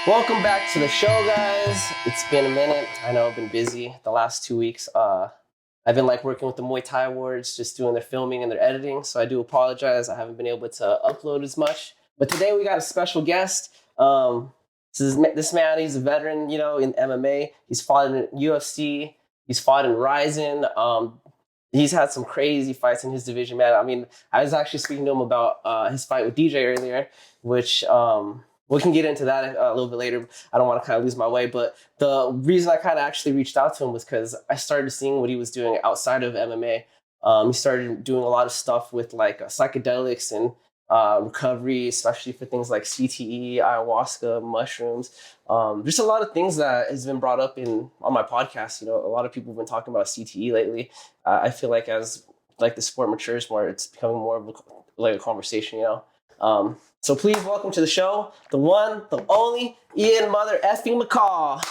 Welcome back to the show, guys. It's been a minute. I know I've been busy the last 2 weeks. I've been working with the Muay Thai Awards, just doing their filming and their editing. So I do apologize. I haven't been able to upload as much. But today we got a special guest. This man, he's a veteran, in MMA. He's fought in UFC. He's fought in RIZIN. He's had some crazy fights in his division, man. I mean, I was actually speaking to him about his fight with DJ earlier, which we can get into that a little bit later. I don't want to kind of lose my way, but the reason I kind of actually reached out to him was because I started seeing what he was doing outside of MMA. He started doing a lot of stuff with psychedelics and recovery, especially for things like CTE, ayahuasca, mushrooms. Just a lot of things that has been brought up on my podcast. A lot of people have been talking about CTE lately. I feel like as the sport matures more, it's becoming more of a conversation. So please welcome to the show, the one, the only, Ian Mother effing McCall.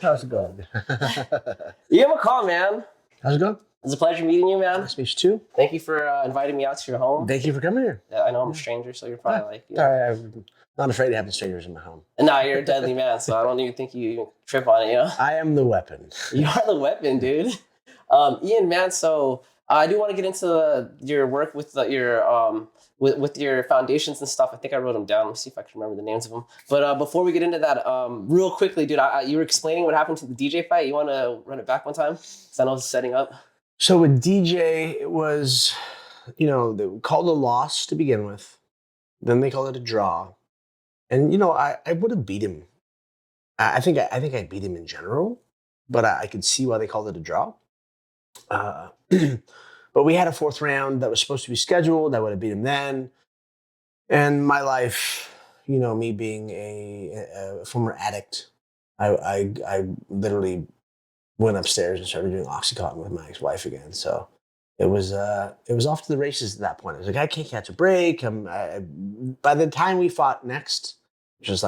How's it going? Ian McCall, man. How's it going? It's a pleasure meeting you, man. Nice to meet you too. Thank you for inviting me out to your home. Thank you for coming here. Yeah, I know I'm a stranger, so you're probably I'm not afraid of having strangers in my home. No, you're a deadly man, so I don't even think you trip on it, I am the weapon. You are the weapon, dude. Ian, man, so I do want to get into your work with with your foundations and stuff. I think I wrote them down. Let's see if I can remember the names of them. But before we get into that, real quickly, dude, you were explaining what happened to the DJ fight. You want to run it back one time? Because I know it's setting up. So with DJ, it was, they called a loss to begin with. Then they called it a draw. And, I would have beat him. I think I beat him in general, but I could see why they called it a draw. But we had a fourth round that was supposed to be scheduled. I would have beat him then. And my life, me being a former addict, I literally went upstairs and started doing Oxycontin with my ex-wife again. So it was off to the races at that point. I was like, I can't catch a break. By the time we fought next, which was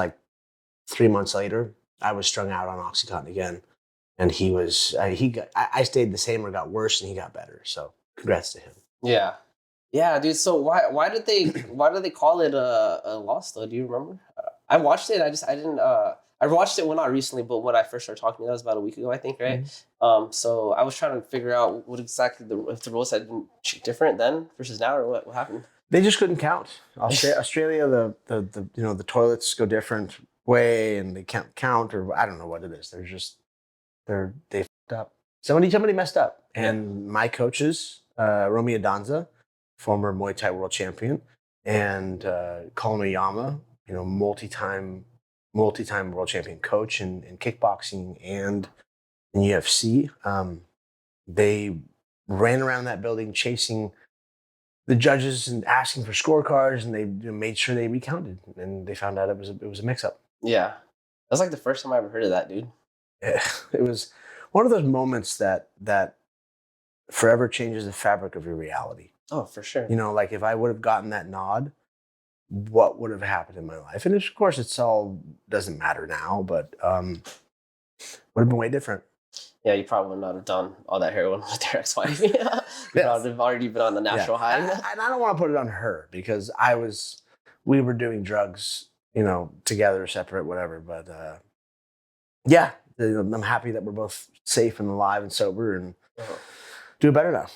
3 months later, I was strung out on Oxycontin again. And I stayed the same or got worse, and he got better. So congrats to him. Yeah, dude. So why did they call it a loss though? Do you remember? I watched it. I didn't. I watched it not recently, but when I first started talking, that was about a week ago, I think, right? Mm-hmm. So I was trying to figure out what exactly if the rules had been different then versus now, or what happened. They just couldn't count. Australia, the toilets go different way, and they can't count, or I don't know what it is. They fucked up. Somebody messed up. And my coaches, Romy Adanza, former Muay Thai world champion, and Colin Oyama, multi-time world champion coach in kickboxing and in UFC. They ran around that building chasing the judges and asking for scorecards, and they made sure they recounted, and they found out it was a mix-up. Yeah. That's the first time I ever heard of that, dude. It was one of those moments that forever changes the fabric of your reality. Oh, for sure. If I would have gotten that nod, what would have happened in my life? And of course, it's all doesn't matter now, but would have been way different. Yeah, you probably would not have done all that heroin with their ex-wife. You would have already been on the natural high. And I don't want to put it on her because we were doing drugs, together, separate, whatever. But I'm happy that we're both safe and alive and sober and do better now.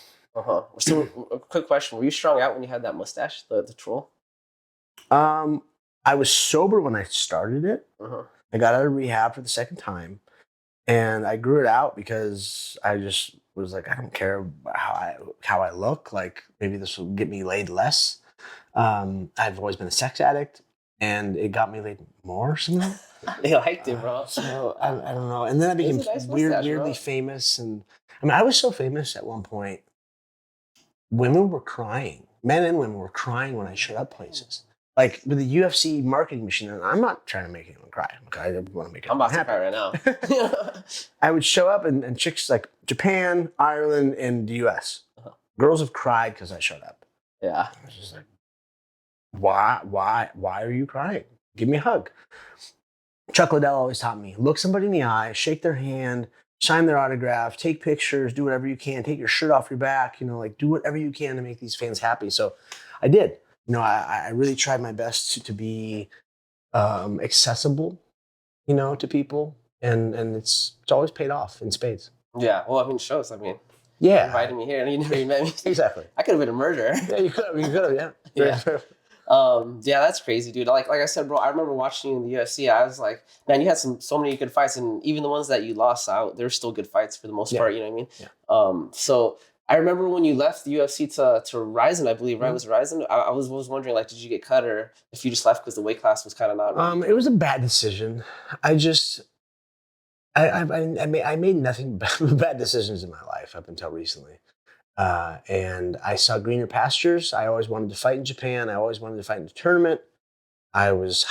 So, a quick question: were you strung out when you had that mustache, the troll? I was sober when I started it. I got out of rehab for the second time, and I grew it out because I just was like, I don't care how I look. Maybe this will get me laid less. I've always been a sex addict, and it got me laid more somehow. They liked it, bro. So I don't know. And then I became weirdly famous, and I was so famous at one point. Women were crying. Men and women were crying when I showed up places. With the UFC marketing machine, and I'm not trying to make anyone cry. I want to make it. I'm about to cry right now. I would show up, and chicks Japan, Ireland, and the US. Girls have cried because I showed up. Yeah. I was just like, why are you crying? Give me a hug. Chuck Liddell always taught me, look somebody in the eye, shake their hand, sign their autograph, take pictures, do whatever you can, take your shirt off your back, do whatever you can to make these fans happy. So I did. I really tried my best to be accessible you know, to people, and it's always paid off in spades. Yeah. Well, I mean, it shows. I mean, Yeah, you invited me here and you never even met me. exactly. I could have been a murderer. Yeah, you could have, yeah. Yeah. Yeah, that's crazy, dude. Like I said, bro, I remember watching you in the UFC. I was like, man, you had so many good fights, and even the ones that you lost out, they're still good fights for the most part. You know what I mean? Yeah. So I remember when you left the UFC to RIZIN, I believe, right? Mhm. Was it RIZIN? I was wondering, like, did you get cut, or if you just left because the weight class was kind of not really. It was a bad decision. I made nothing but bad decisions in my life up until recently. And I saw greener pastures. I always wanted to fight in Japan. I always wanted to fight in the tournament. I was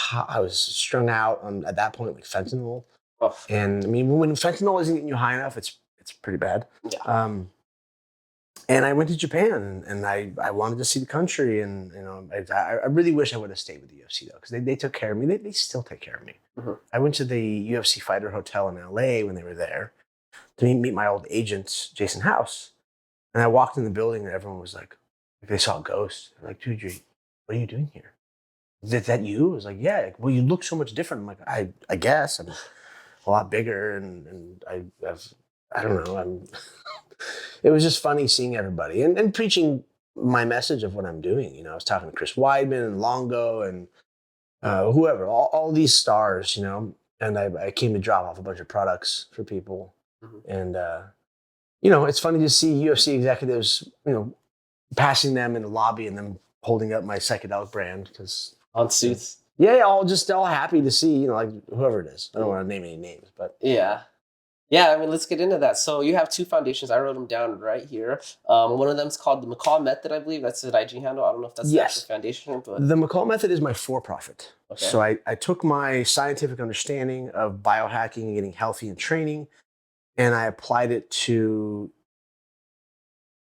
strung out on, at that point, like fentanyl. Oh, And I mean, when fentanyl isn't getting you high enough, it's pretty bad. yeah. And I went to Japan, and I wanted to see the country, and you know, I really wish I would have stayed with the UFC though, because they took care of me. They still take care of me. Mm-hmm. I went to the UFC Fighter Hotel in LA when they were there to meet my old agent, Jason House. And I walked in the building, and everyone was like they saw a ghost. They're like, dude, what are you doing here? Is that you? I was like, yeah. Well, you look so much different. I'm like, I guess I'm a lot bigger, and I don't know. It was just funny seeing everybody and preaching my message of what I'm doing. You know, I was talking to Chris Weidman and Longo and whoever, all these stars, you know, and I came to drop off a bunch of products for people. Mm-hmm. And, you know, it's funny to see UFC executives, you know, passing them in the lobby and them holding up my psychedelic brand because On suits. Yeah, all happy to see, you know, like whoever it is. I don't want to name any names, but Yeah. Yeah, I mean, let's get into that. So you have two foundations. I wrote them down right here. One of them is called the McCall Method, I believe. That's an IG handle. I don't know if that's the actual foundation, but the McCall Method is my for-profit. Okay. So I took my scientific understanding of biohacking and getting healthy and training, and I applied it to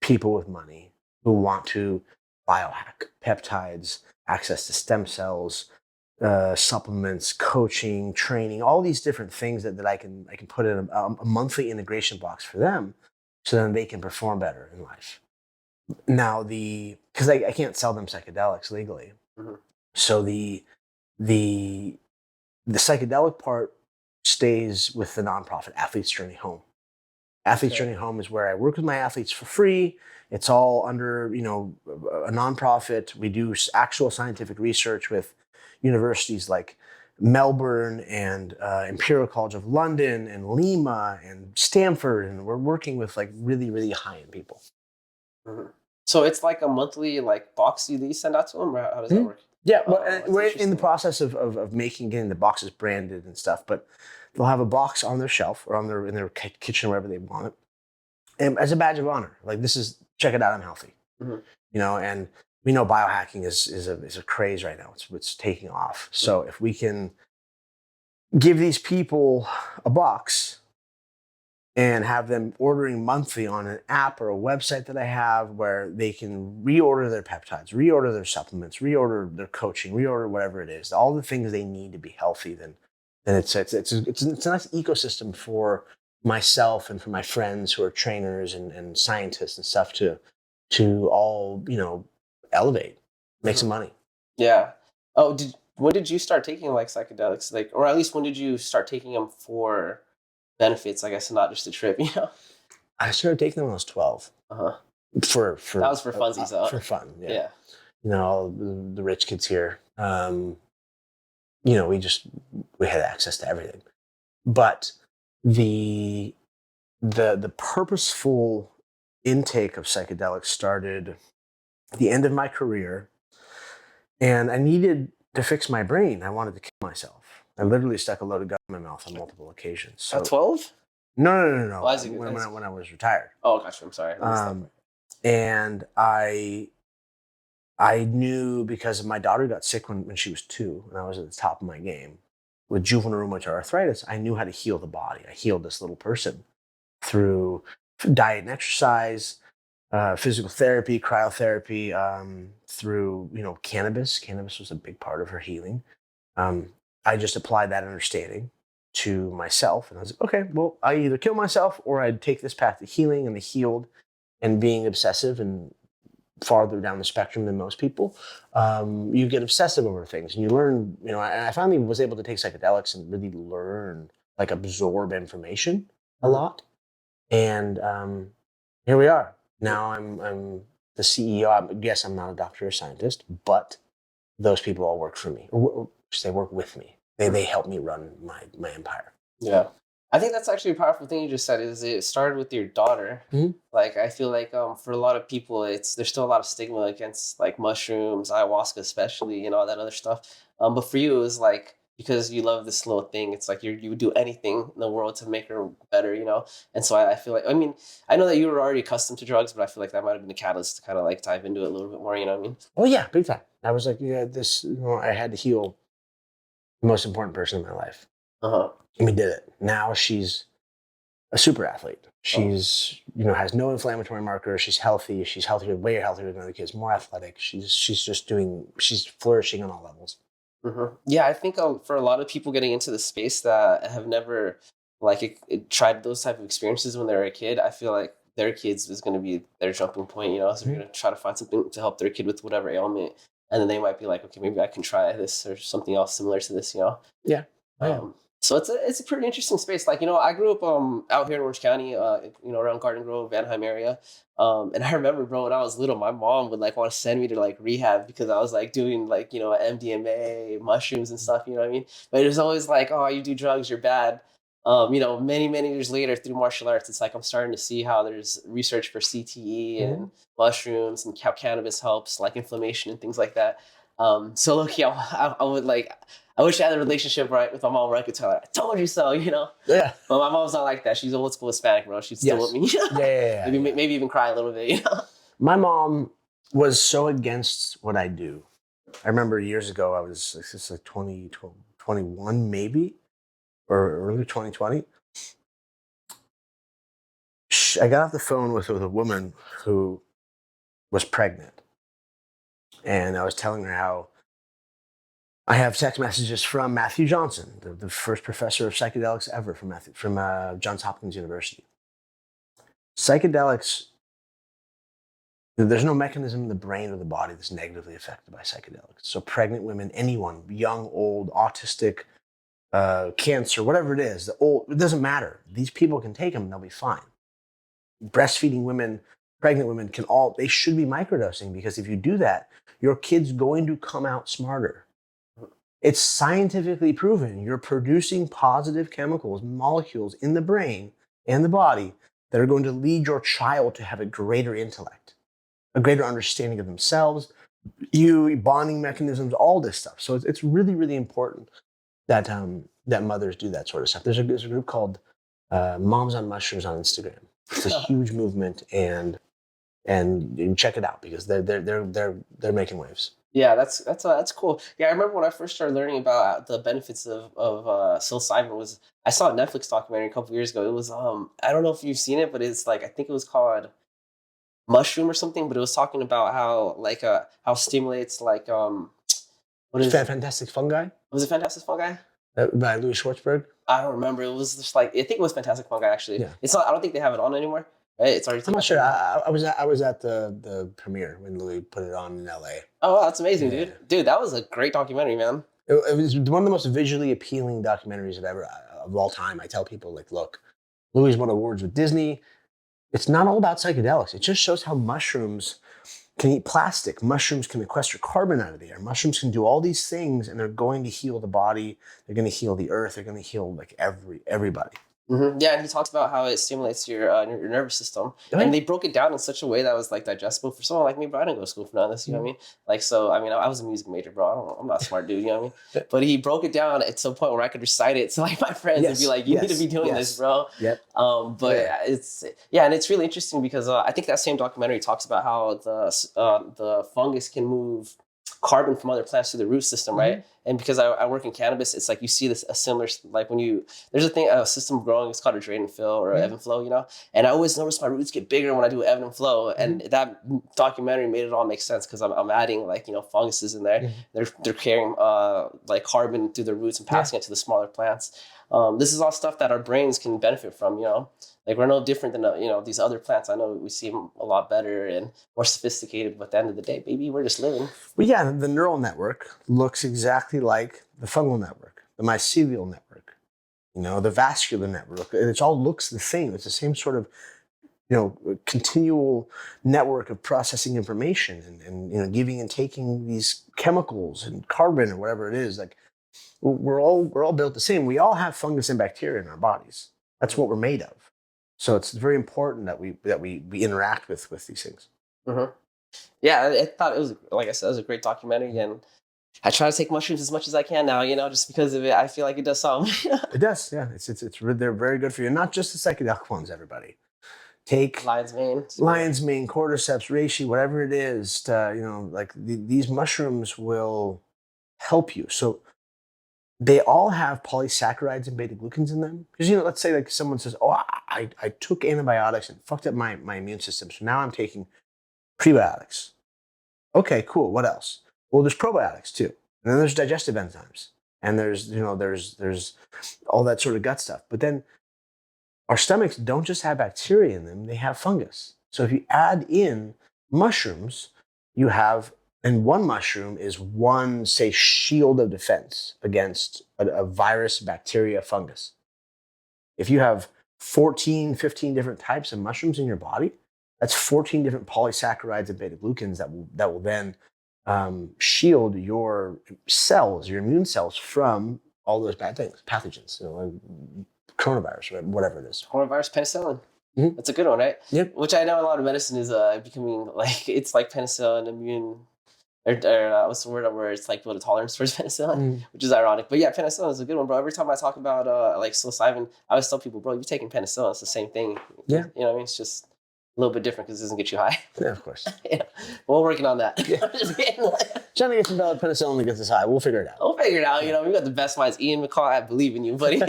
people with money who want to biohack peptides, access to stem cells, supplements, coaching, training, all these different things that I can put in a monthly integration box for them, so then they can perform better in life. Now because I can't sell them psychedelics legally, Mm-hmm. so the psychedelic part stays with the nonprofit Athletes Journey Home. Athletes Journey Home is where I work with my athletes for free. It's all under, you know, a nonprofit. We do actual scientific research with universities like Melbourne and Imperial College of London and Lima and Stanford, and we're working with like really, really high-end people. Mm-hmm. So it's like a monthly like box you send out to them, or how does that work? Yeah, well, we're in the process of getting the boxes branded and stuff, but they'll have a box on their shelf or in their kitchen, wherever they want it, and as a badge of honor. Like, check it out, I'm healthy. Mm-hmm. You know, and we know biohacking is a craze right now. It's taking off. So if we can give these people a box and have them ordering monthly on an app or a website that I have, where they can reorder their peptides, reorder their supplements, reorder their coaching, reorder whatever it is, all the things they need to be healthy, then it's a nice ecosystem for myself and for my friends who are trainers and scientists and stuff to all, you know, elevate, make some money. Yeah. Oh, when did you start taking like psychedelics? Like, or at least when did you start taking them for benefits, I guess, and not just a trip, you know? I started taking them when I was 12. Uh-huh. For that was for funsies, though. For fun, yeah. Yeah. You know, all the rich kids here. You know, we had access to everything. But the purposeful intake of psychedelics started at the end of my career, and I needed to fix my brain. I wanted to kill myself. I literally stuck a load of gum in my mouth on multiple occasions. So, at 12? No. Well, when I was retired. Oh, gotcha. I'm sorry. And I knew, because my daughter got sick when she was 2, and I was at the top of my game with juvenile rheumatoid arthritis. I knew how to heal the body. I healed this little person through diet and exercise, physical therapy, cryotherapy, through, you know, cannabis. Cannabis was a big part of her healing. I just applied that understanding to myself, and I was like, okay, well, I either kill myself or I'd take this path to healing and the healed and being obsessive and farther down the spectrum than most people, you get obsessive over things, and you learn. And I finally was able to take psychedelics and really learn, like absorb information a lot. And here we are. Now I'm the CEO. Yes, I'm not a doctor or scientist, but those people all work for me. Or they work with me. They help me run my empire. Yeah. I think that's actually a powerful thing you just said is it started with your daughter. Like, I feel like for a lot of people, there's still a lot of stigma against like mushrooms, ayahuasca, especially, and all that other stuff. But for you, it was like, because you love this little thing, it's like you would do anything in the world to make her better, And so I feel like, I mean, I know that you were already accustomed to drugs, but I feel like that might have been the catalyst to kind of like dive into it a little bit more, you know what I mean? Oh yeah, big time. I was like, I had to heal the most important person in my life. And we did it. Now she's a super athlete. She's, has no inflammatory markers. She's healthy. She's healthier, way healthier than other kids, more athletic. She's flourishing on all levels. Yeah, I think for a lot of people getting into the space that have never tried those type of experiences when they were a kid, I feel like their kids is going to be their jumping point, So they're going to try to find something to help their kid with whatever ailment. And then they might be like, okay, maybe I can try this or something else similar to this, Yeah. So it's a pretty interesting space. Like, I grew up out here in Orange County, around Garden Grove, Anaheim area. And I remember, bro, when I was little, my mom would like want to send me to like rehab because I was like doing like, MDMA, mushrooms and stuff, you know what I mean? But it was always like, oh, you do drugs, you're bad. Many, many years later through martial arts, it's like I'm starting to see how there's research for CTE and mushrooms and how cannabis helps like inflammation and things like that. So look, I would like, I wish I had a relationship with my mom where I could tell her, I told you so, Yeah. But my mom's not like that. She's old school Hispanic, bro. She's still with me. Yeah. Maybe even cry a little bit, My mom was so against what I do. I remember years ago, I was like 21 maybe, or early 2020. I got off the phone with a woman who was pregnant. And I was telling her how I have text messages from Matthew Johnson, the first professor of psychedelics ever from Johns Hopkins University. Psychedelics, there's no mechanism in the brain or the body that's negatively affected by psychedelics. So pregnant women, anyone, young, old, autistic, cancer, whatever it is, it doesn't matter. These people can take them and they'll be fine. Breastfeeding women, pregnant women they should be microdosing, because if you do that, your kid's going to come out smarter. It's scientifically proven you're producing positive chemicals, molecules in the brain and the body that are going to lead your child to have a greater intellect, a greater understanding of themselves, bonding mechanisms, all this stuff. So it's really, really important that mothers do that sort of stuff. There's a group called Moms on Mushrooms on Instagram. It's a huge movement, and you check it out because they're making waves. Yeah, that's cool. Yeah, I remember when I first started learning about the benefits of psilocybin I saw a Netflix documentary a couple years ago. It was I don't know if you've seen it, but it's like I think it was called Mushroom or something. But it was talking about how stimulates like what is it? Fantastic Fungi? Was it Fantastic Fungi? By Louis Schwartzberg? I don't remember. It was just like I think it was Fantastic Fungi actually. Yeah. It's not. I don't think they have it on anymore. Right? It's already. I'm not sure. I was at the premiere when Louis put it on in LA. Oh, that's amazing, dude! Dude, that was a great documentary, man. It was one of the most visually appealing documentaries of all time. I tell people, like, look, Louis won awards with Disney. It's not all about psychedelics. It just shows how mushrooms can eat plastic. Mushrooms can sequester carbon out of the air. Mushrooms can do all these things, and they're going to heal the body. They're going to heal the earth. They're going to heal like everybody. Mm-hmm. Yeah, and he talks about how it stimulates your nervous system, and they broke it down in such a way that was like digestible for someone like me. But I didn't go to school for none of this, you know what I mean? Like, so I mean, I was a music major, bro. I'm not a smart dude, you know what I mean? But he broke it down to a point where I could recite it to like my friends and be like, "You need to be doing this, bro." Yep. And it's really interesting because I think that same documentary talks about how the fungus can move carbon from other plants to the root system, right? And because I work in cannabis, it's like you see a similar, like when there's a system of growing, it's called a drain and fill or ebb and flow, and I always notice my roots get bigger when I do ebb and flow, and that documentary made it all make sense because I'm adding funguses in there. They're carrying like carbon through the roots and passing it to the smaller plants. This is all stuff that our brains can benefit from, you know. Like we're no different than you know, these other plants. I know we seem a lot better and more sophisticated, but at the end of the day, baby, we're just living. Well, yeah, the neural network looks exactly like the fungal network, the mycelial network, you know, the vascular network. It all looks the same. It's the same sort of, you know, continual network of processing information and you know, giving and taking these chemicals and carbon or whatever it is. Like we're all built the same. We all have fungus and bacteria in our bodies. That's what we're made of. So it's very important that we interact with these things. Mm-hmm. Yeah, I thought it was, like I said, it was a great documentary, and I try to take mushrooms as much as I can now. You know, just because of it, I feel like it does something. It does, yeah. They're very good for you. Not just the psychedelic ones, everybody. Take Lion's mane, cordyceps, reishi, whatever it is. You know, like these mushrooms will help you. So they all have polysaccharides and beta glucans in them. Because, you know, let's say like someone says, "Oh, I took antibiotics and fucked up my immune system, so now I'm taking prebiotics." Okay, cool. What else? Well, there's probiotics too, and then there's digestive enzymes, and there's, you know, there's all that sort of gut stuff. But then our stomachs don't just have bacteria in them; they have fungus. So if you add in mushrooms, you have, and one mushroom is one, say, shield of defense against a virus, bacteria, fungus. If you have 14, 15 different types of mushrooms in your body, that's 14 different polysaccharides and beta glucans that will then shield your cells, your immune cells, from all those bad things, pathogens, you know, like coronavirus or whatever it is. coronavirus, penicillin. Mm-hmm. That's a good one, right? Yep. Which I know a lot of medicine is becoming like, it's like penicillin immune, or what's the word where it's like build a tolerance towards penicillin, which is ironic. But yeah, penicillin is a good one, bro. Every time I talk about like psilocybin, I always tell people, bro, you're taking penicillin. It's the same thing. Yeah. You know what I mean? It's just a little bit different because it doesn't get you high. Yeah, of course. Yeah. We're working on that. Yeah. Trying to get some valid penicillin to get this high. We'll figure it out. We'll figure it out. You know, we got the best minds. Ian McCall, I believe in you, buddy.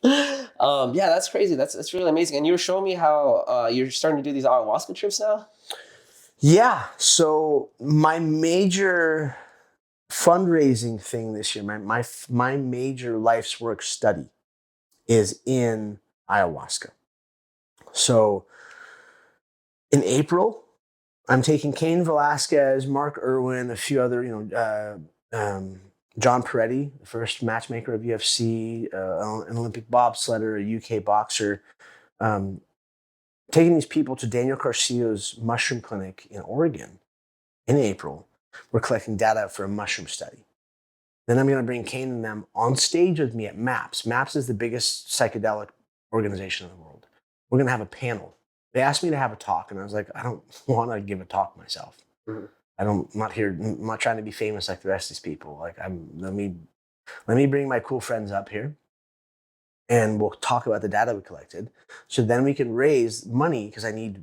Yeah, that's crazy. That's really amazing. And you were showing me how you're starting to do these ayahuasca trips now. Yeah. So my major fundraising thing this year, my major life's work study is in ayahuasca. So in April, I'm taking Cain Velasquez, Mark Irwin, a few other, you know, John Peretti, the first matchmaker of UFC, an Olympic bobsledder, a UK boxer, taking these people to Daniel Carcillo's mushroom clinic in Oregon in April. We're collecting data for a mushroom study. Then I'm going to bring Cain and them on stage with me at MAPS. MAPS is the biggest psychedelic organization in the world. We're going to have a panel. They asked me to have a talk, and I was like, I don't want to give a talk myself. Mm-hmm. I'm not trying to be famous like the rest of these people. Like let me bring my cool friends up here, and we'll talk about the data we collected. So then we can raise money, because I need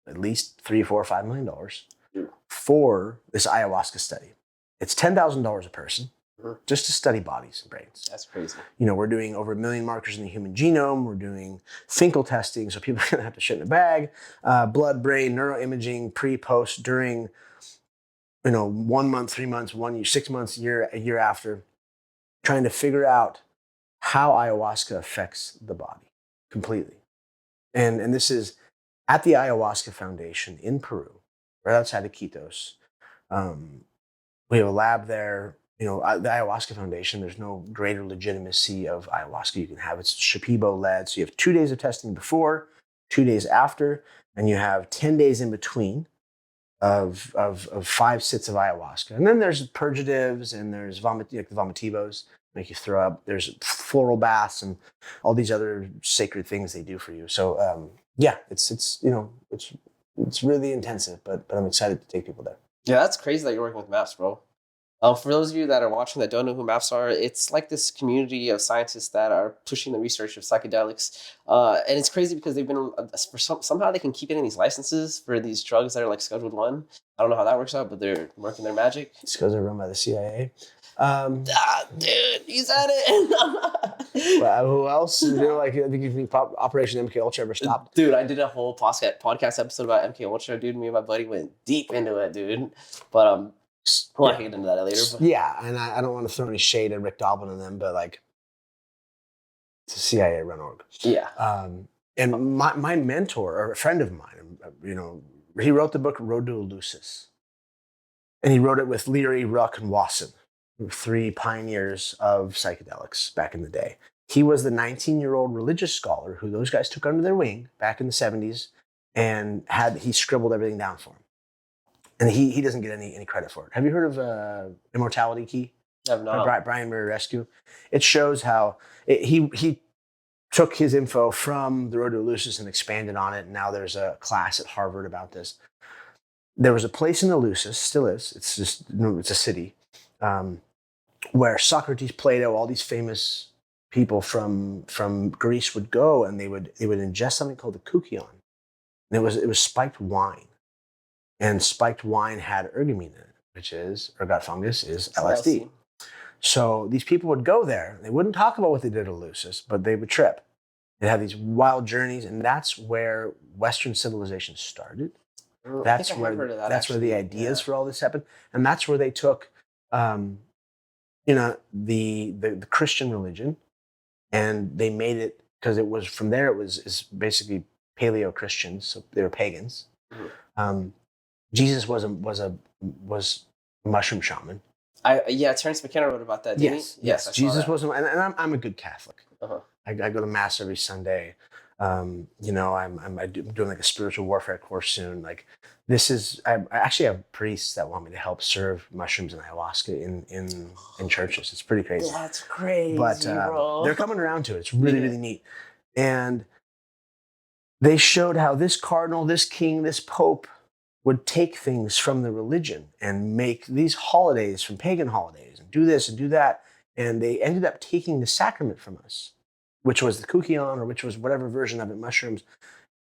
at least $3, $4, $5 million for this ayahuasca study. It's $10,000 a person, just to study bodies and brains. That's crazy. You know, we're doing over 1 million markers in the human genome. We're doing Finkel testing, so people are going to have to shit in a bag. Blood, brain, neuroimaging, pre, post, during, you know, 1 month, 3 months, 1 year, 6 months, a year after, trying to figure out how ayahuasca affects the body completely. And this is at the Ayahuasca Foundation in Peru, right outside of Quitos. We have a lab there. You know, the Ayahuasca Foundation, there's no greater legitimacy of ayahuasca you can have. It's Shipibo led. So you have 2 days of testing before, 2 days after, and you have 10 days in between of 5 sits of ayahuasca. And then there's purgatives, and there's the vomitivos, make you throw up. There's floral baths and all these other sacred things they do for you. So yeah, it's you know, it's really intensive, but I'm excited to take people there. Yeah, that's crazy that you're working with MAPS, bro. For those of you that are watching that don't know who MAPS are, it's like this community of scientists that are pushing the research of psychedelics. And it's crazy because they've been, somehow they can keep getting these licenses for these drugs that are like Scheduled 1. I don't know how that works out, but they're working their magic. It's because they're run by the CIA. Dude, you said it. Well, who else? You know, like, I think you think Operation MK Ultra ever stopped? Dude, I did a whole podcast episode about MK Ultra, dude. Me and my buddy went deep into it, dude. But we'll get into that later. But. Yeah, and I don't want to throw any shade at Rick Doblin and them, but like, It's a CIA run org. Yeah. And my mentor, or a friend of mine, he wrote the book Road to Eleusis. And he wrote it with Leary, Ruck, and Wasson, 3 pioneers of psychedelics back in the day. He was the 19-year-old religious scholar who those guys took under their wing back in the 70s, and he scribbled everything down for him. And he doesn't get any credit for it. Have you heard of Immortality Key? I've not. Brian Murray Rescue. It shows how he took his info from the Road to Eleusis and expanded on it. And now there's a class at Harvard about this. There was a place in Eleusis, still is. It's a city where Socrates, Plato, all these famous people from Greece would go, and they would ingest something called the koukion. And it was spiked wine, and spiked wine had ergamine in it, which is ergot fungus, is LSD. So these people would go there. They wouldn't talk about what they did at Eleusis, but they would trip. They'd have these wild journeys, and that's where Western civilization started. That's where the ideas for all this happened, and that's where they took, the Christian religion, and they made it, because it was from there. It's basically Paleo Christians, so they were pagans. Mm-hmm. Jesus was a mushroom shaman. Terence McKenna wrote about that. Didn't he? Yes. Jesus was, and I'm a good Catholic. Uh-huh. I go to mass every Sunday. I'm doing like a spiritual warfare course soon. Like, I actually have priests that want me to help serve mushrooms and ayahuasca in churches. It's pretty crazy. That's crazy, but bro. They're coming around to it. It's really, really neat. And they showed how this cardinal, this king, this pope would take things from the religion and make these holidays from pagan holidays and do this and do that. And they ended up taking the sacrament from us, which was the koukion, or which was whatever version of it, mushrooms.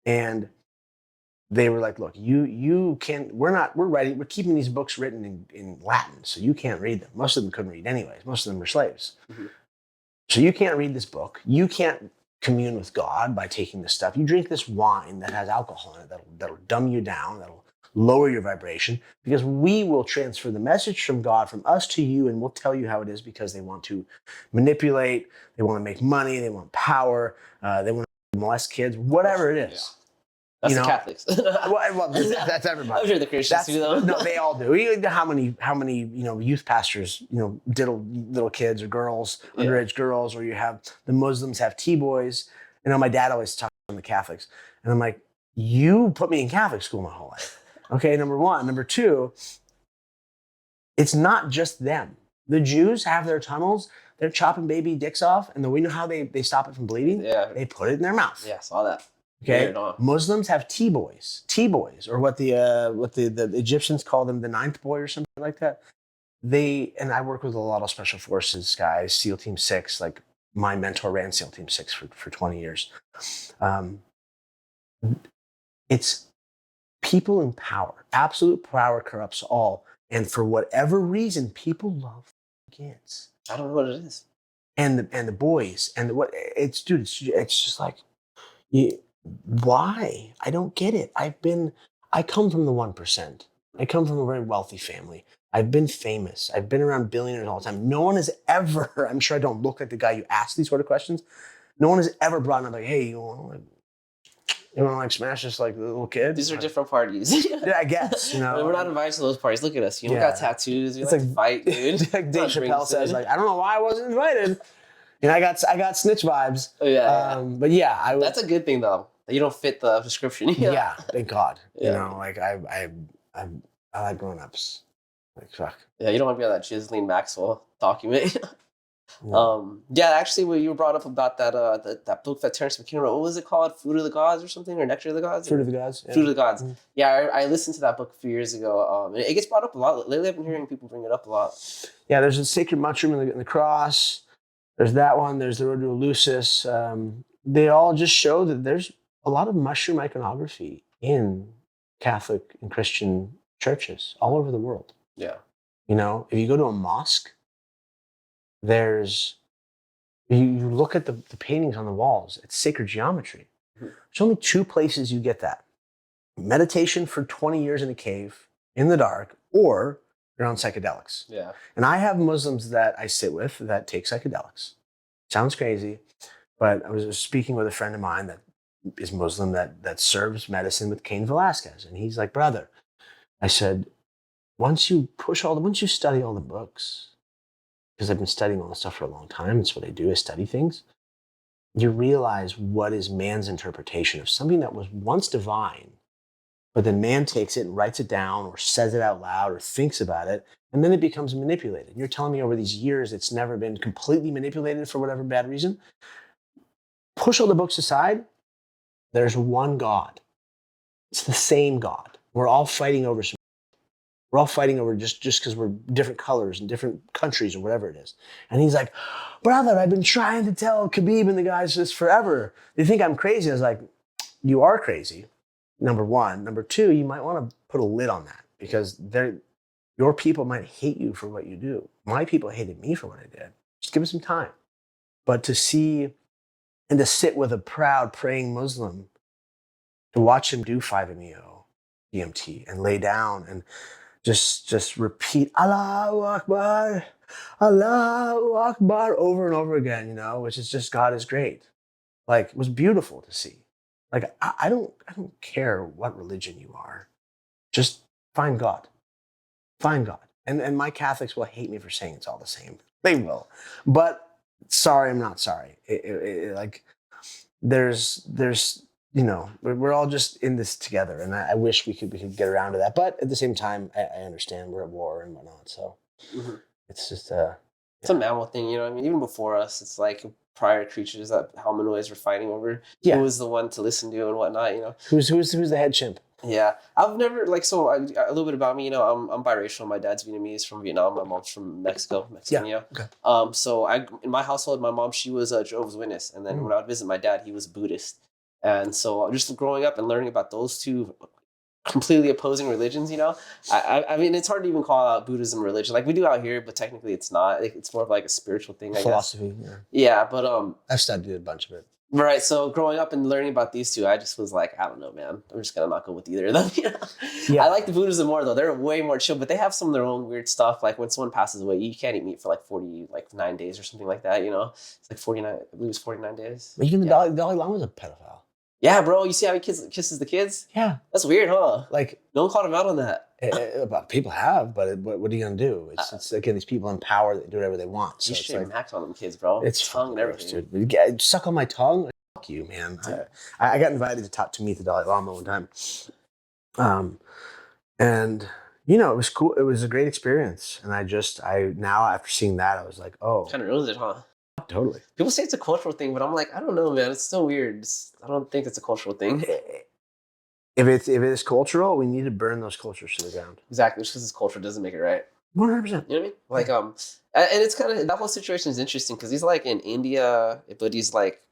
And they were like, look, you can't, we're keeping these books written in Latin, so you can't read them. Most of them couldn't read anyways. Most of them were slaves. Mm-hmm. So you can't read this book. You can't commune with God by taking this stuff. You drink this wine that has alcohol in it that'll dumb you down, that'll lower your vibration, because we will transfer the message from God from us to you, and we'll tell you how it is, because they want to manipulate, they want to make money, they want power, they want to molest kids, whatever it is. Yeah. That's the Catholics. well, that's everybody. I'm sure the Christians do, though. No, they all do. You know how many youth pastors diddle little kids or girls, underage girls, or you have the Muslims have T-boys. My dad always talks on the Catholics, and I'm like, you put me in Catholic school my whole life. Okay, number one. Number two, it's not just them. The Jews have their tunnels. They're chopping baby dicks off, and we know how they stop it from bleeding. Yeah. They put it in their mouth. Yeah, saw that. Okay. Muslims have T-boys, or what the Egyptians call them, the ninth boy or something like that. And I work with a lot of special forces guys, SEAL Team 6. Like, my mentor ran SEAL Team 6 for 20 years. It's people in power. Absolute power corrupts all. And for whatever reason, people love kids. I don't know what it is. And the boys and it's just like, why? I don't get it. I come from the 1%. I come from a very wealthy family. I've been famous. I've been around billionaires all the time. No one has ever, I'm sure I don't look like the guy you ask these sort of questions. No one has ever brought up like, hey, you want to smash this like little kid? These are different parties. Yeah, I guess. We're not invited to those parties. Look at us. We got tattoos. We like to fight, dude. Like Dave Chappelle says, like, I don't know why I wasn't invited. I got snitch vibes. Oh, yeah. But yeah, that's a good thing though. You don't fit the description. Yeah, thank God. Yeah. Like I like grown-ups. Like, fuck. Yeah, you don't want to be on that Ghislaine Maxwell document. Actually, when you brought up about that book that Terence McKenna wrote, what was it called? Fruit of the Gods or something? Or Nectar of the Gods? Fruit of the Gods. Yeah. Fruit of the Gods. Mm-hmm. Yeah, I listened to that book a few years ago. And it gets brought up a lot. Lately, I've been hearing people bring it up a lot. Yeah, there's a sacred mushroom in the cross. There's that one. There's the Road to Eleusis. They all just show that there's a lot of mushroom iconography in Catholic and Christian churches all over the world. Yeah. If you go to a mosque, you look at the paintings on the walls, it's sacred geometry. Mm-hmm. There's only 2 places you get that. Meditation for 20 years in a cave, in the dark, or you're on psychedelics. Yeah. And I have Muslims that I sit with that take psychedelics. Sounds crazy. But I was speaking with a friend of mine that is Muslim that serves medicine with Cain Velasquez. And he's like, brother, I said, once you study all the books, because I've been studying all this stuff for a long time, it's what I do, I study things, you realize what is man's interpretation of something that was once divine, but then man takes it and writes it down or says it out loud or thinks about it, and then it becomes manipulated. And you're telling me over these years it's never been completely manipulated for whatever bad reason? Push all the books aside, there's one God. It's the same God. We're all fighting over just because we're different colors and different countries or whatever it is. And he's like, brother, I've been trying to tell Khabib and the guys this forever. They think I'm crazy. I was like, you are crazy, number one. Number two, you might want to put a lid on that because your people might hate you for what you do. My people hated me for what I did. Just give it some time. But to see and to sit with a proud praying Muslim, to watch him do 5-MeO, DMT, and lay down and just repeat Allahu Akbar, Allahu Akbar over and over again, which is just God is great. Like, it was beautiful to see. Like, I don't care what religion you are. Just find God. Find God. And my Catholics will hate me for saying it's all the same. They will. But sorry, I'm not sorry. Like, there's we're all just in this together, and I wish we could get around to that. But at the same time, I understand we're at war and whatnot, so it's just it's a mammal thing, you know what I mean? Even before us, it's like prior creatures that hominoids were fighting over. Yeah. Who was the one to listen to and whatnot, Who's the head chimp? Yeah, I've never a little bit about me. I'm biracial. My dad's Vietnamese from Vietnam. My mom's from Mexico. Yeah. Okay. So in my household, my mom, she was a Jehovah's Witness, and then when I would visit my dad, he was Buddhist. And so just growing up and learning about those two completely opposing religions, I mean, it's hard to even call out Buddhism religion. Like we do out here, but technically it's not. It's more of like a spiritual thing, I philosophy, guess. Yeah. Yeah, but I've studied a bunch of it. Right, so growing up and learning about these two, I just was like, I don't know, man. I'm just gonna not go with either of them. Yeah. I like the Buddhism more though. They're way more chill, but they have some of their own weird stuff. Like when someone passes away, you can't eat meat for like 9 days or something like that. It's like 49. I believe it's 49 days. Even the Dalai Lama was a pedophile. Yeah, bro. You see how he kisses the kids? Yeah, that's weird, huh? Like no one called him out on that. People have, but what are you gonna do? It's again these people in power that do whatever they want. So you should have max on them kids, bro. It's tongue and everything. Dude. Suck on my tongue. Fuck you, man. I got invited to meet the Dalai Lama one time, and it was cool. It was a great experience, and I now after seeing that, I was like, oh, kind of ruins it, huh? Totally. People say it's a cultural thing, but I'm like, I don't know, man. It's still weird. I don't think it's a cultural thing. If it is cultural, we need to burn those cultures to the ground. Exactly, just because it's cultural doesn't make it right. 100%. You know what I mean? Like, and it's kind of, that whole situation is interesting because he's like in India, but he's like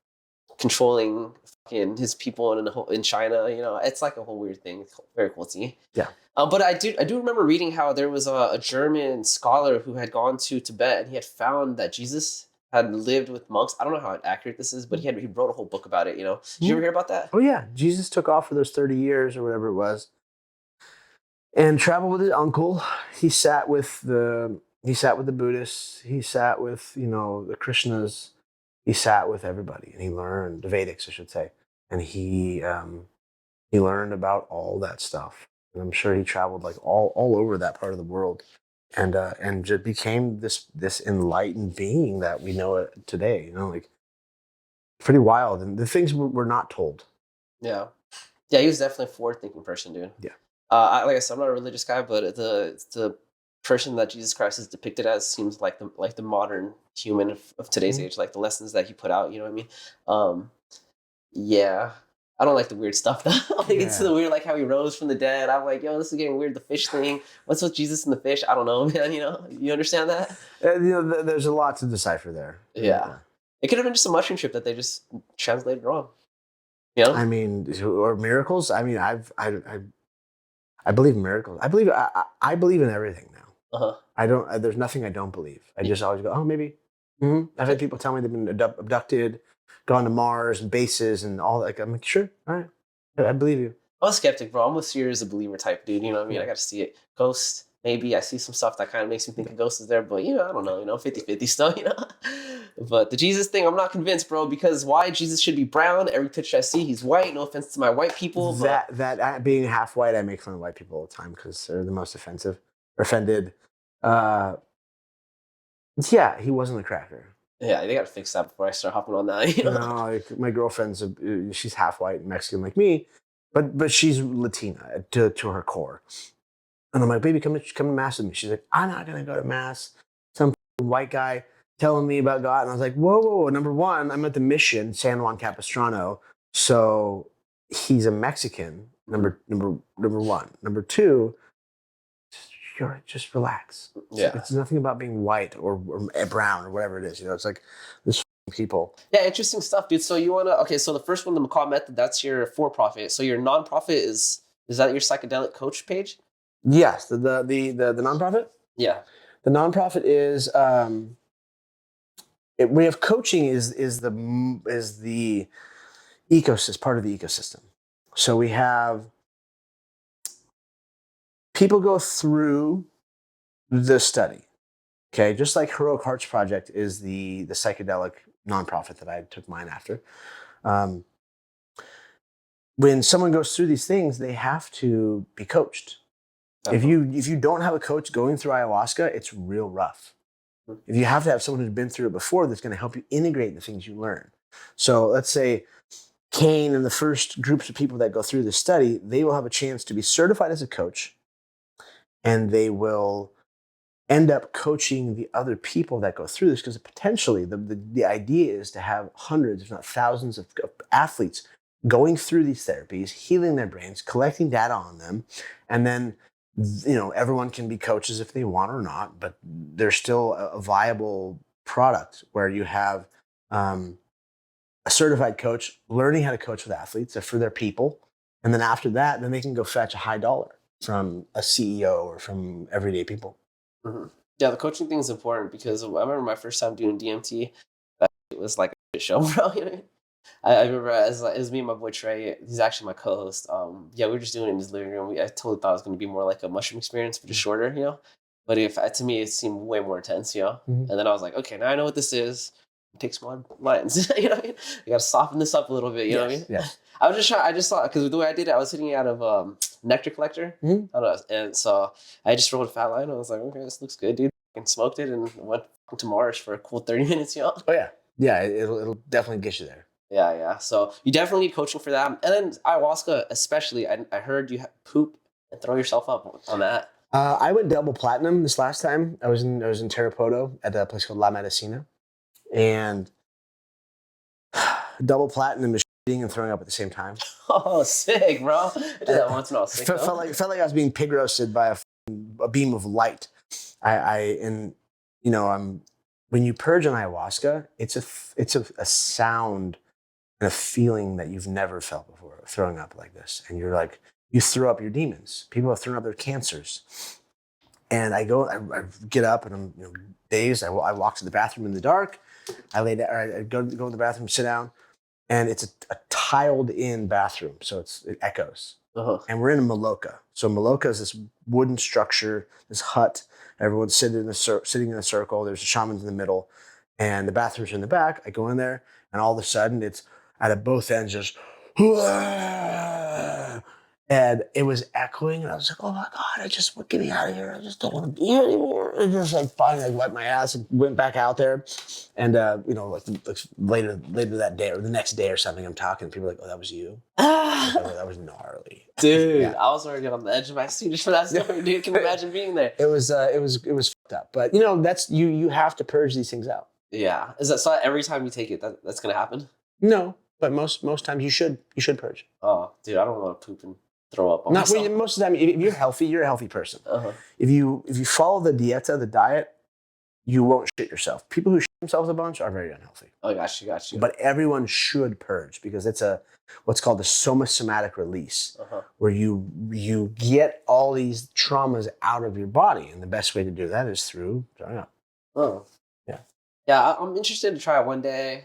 controlling fucking his people in China. It's like a whole weird thing. It's very cool to see. Yeah. But I do remember reading how there was a German scholar who had gone to Tibet and he had found that Jesus had lived with monks. I don't know how accurate this is, but he wrote a whole book about it. Did you ever hear about that? Oh yeah, Jesus took off for those 30 years or whatever it was, and traveled with his uncle. He sat with the Buddhists. He sat with the Krishnas. He sat with everybody, and he learned the Vedics, I should say, and he learned about all that stuff. And I'm sure he traveled like all over that part of the world. And just became this enlightened being that we know it today. Like pretty wild, and the things we're not told. Yeah, he was definitely a forward-thinking person, dude. Yeah. Like I said, I'm not a religious guy, but the person that Jesus Christ is depicted as seems like the modern human of today's age. Like the lessons that he put out. You know what I mean? Yeah. I don't like the weird stuff though. It's the weird, like how he rose from the dead. I'm like, yo, this is getting weird. The fish thing. What's with Jesus and the fish? I don't know, man. You understand that? There's a lot to decipher there. Yeah. It could have been just a mushroom trip that they just translated wrong. I mean, or miracles. I mean, I believe in miracles. I believe in everything now. There's nothing I don't believe. I just always go, oh, maybe. I've had people tell me they've been abducted, gone to Mars and bases and all that. I'm like, sure, all right, I believe you. I'm a skeptic, bro. I'm a serious a believer type dude. You know what I mean? I got to see it. Ghost, maybe I see some stuff that kind of makes me think a ghost is there, but, you know, I don't know, you know, 50-50 still, you know? But the Jesus thing, I'm not convinced, bro, because why? Jesus should be brown. Every picture I see, he's white. No offense to my white people, but... Being half white, I make fun of white people all the time because they're the most offensive or offended. Yeah, he wasn't a cracker. Yeah, they got to fix that before I start hopping on that, you know? No, like my girlfriend's she's half white and Mexican like me, but she's Latina to her core. And I'm like, baby, come to mass with me. She's like, I'm not gonna go to mass. Some white guy telling me about God, and I was like, whoa. Number one, I'm at the mission San Juan Capistrano, so he's a Mexican. Number one. Number two, just relax. Yeah. It's nothing about being white or brown or whatever it is. You know, it's like this people. Yeah, interesting stuff, dude. So you wanna so the first one, the McCall method, that's your for-profit. So your nonprofit is that your psychedelic coach page? Yes, the nonprofit. Yeah. The nonprofit is we have coaching is the ecosystem, part of the ecosystem. So we have people go through the study. Okay, just like Heroic Hearts Project is the psychedelic nonprofit that I took mine after. When someone goes through these things, they have to be coached. If you don't have a coach going through ayahuasca, it's real rough. If you have to have someone who's been through it before that's going to help you integrate the things you learn. So let's say Kane and the first groups of people that go through this study, they will have a chance to be certified as a coach, and they will end up coaching the other people that go through this, because potentially the idea is to have hundreds, if not thousands of athletes going through these therapies, healing their brains, collecting data on them, and then, you know, everyone can be coaches if they want or not, but there's still a viable product where you have a certified coach learning how to coach with athletes for their people. And then after that, then they can go fetch a high dollar from a CEO or from everyday people. Mm-hmm. Yeah, the coaching thing is important because I remember my first time doing DMT, it was like a shit show, bro. You know what I mean? I remember it was me and my boy Trey. He's actually my co-host. Yeah, we were just doing it in his living room. I totally thought it was going to be more like a mushroom experience, but just shorter, you know. But to me, it seemed way more intense, you know. Mm-hmm. And then I was like, okay, now I know what this is. Take some more lines, you know what I mean? You got to soften this up a little bit, you know what I mean? Yes. I was just trying. I just thought, because the way I did it, I was hitting it out of Nectar Collector. Mm-hmm. I don't know, and so I just rolled a fat line. I was like, okay, this looks good, dude. And smoked it and went to Mars for a cool 30 minutes, you know. Oh yeah, it'll definitely get you there. Yeah. So you definitely need coaching for that. And then ayahuasca, especially, I heard you poop and throw yourself up on that. I went double platinum this last time. I was in Tarapoto at a place called La Medicina, and double platinum is shitting and throwing up at the same time. Oh, sick, bro! I did that once when I was sick. Felt like I was being pig roasted by a beam of light. When you purge on ayahuasca, it's a sound and a feeling that you've never felt before, throwing up like this. And you're like, you throw up your demons. People have thrown up their cancers. And I get up and I'm dazed. I walk to the bathroom in the dark. I lay down, or I go to the bathroom, sit down, and it's a tiled in bathroom. So it echoes. Uh-huh. And we're in a maloka. So maloka is this wooden structure, this hut. Everyone's sitting in a circle. There's a shaman in the middle, and the bathrooms are in the back. I go in there, and all of a sudden, it's at both ends, just, and it was echoing. And I was like, "Oh my god! Get me out of here! I just don't want to be here anymore." And just like finally, I wiped my ass and went back out there, and later that day or the next day or something, I'm talking. People are like, "Oh, that was you." That was gnarly, dude. Yeah. I was already on the edge of my seat just for that story, dude. Can you imagine being there? It was fucked up, but that's you have to purge these things out. Yeah, is that so? Every time you take it, that's gonna happen? No, but most times you should purge. Oh, dude, I don't want to poop and throw up on myself. Most of the time, if you're healthy, you're a healthy person. Uh-huh. If you follow the diet, you won't shit yourself. People who shit themselves a bunch are very unhealthy. Oh, got you. But everyone should purge because it's what's called the somatic release, where you get all these traumas out of your body, and the best way to do that is through throwing up. Oh, yeah. I'm interested to try it one day.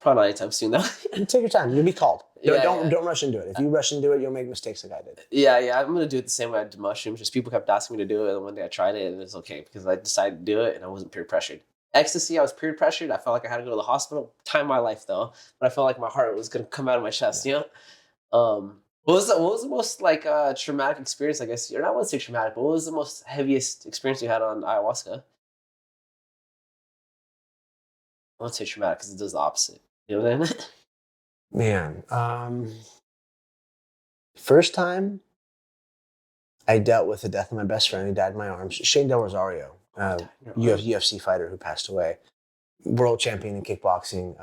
Probably not anytime soon though. Take your time. You'll be called. Yeah, Don't rush into it. If you rush into it, you'll make mistakes like I did. Yeah. I'm gonna do it the same way I did mushrooms. Just people kept asking me to do it, and one day I tried it, and it's okay because I decided to do it, and I wasn't peer pressured. Ecstasy, I was peer pressured. I felt like I had to go to the hospital. Time of my life though, but I felt like my heart was gonna come out of my chest. You know. What was the most like traumatic experience? I guess, or not want to say traumatic, but what was the most heaviest experience you had on ayahuasca? I won't say traumatic because it does the opposite. You know what I mean? Man, first time I dealt with the death of my best friend who died in my arms, Shane Del Rosario, UFC fighter who passed away, world champion in kickboxing.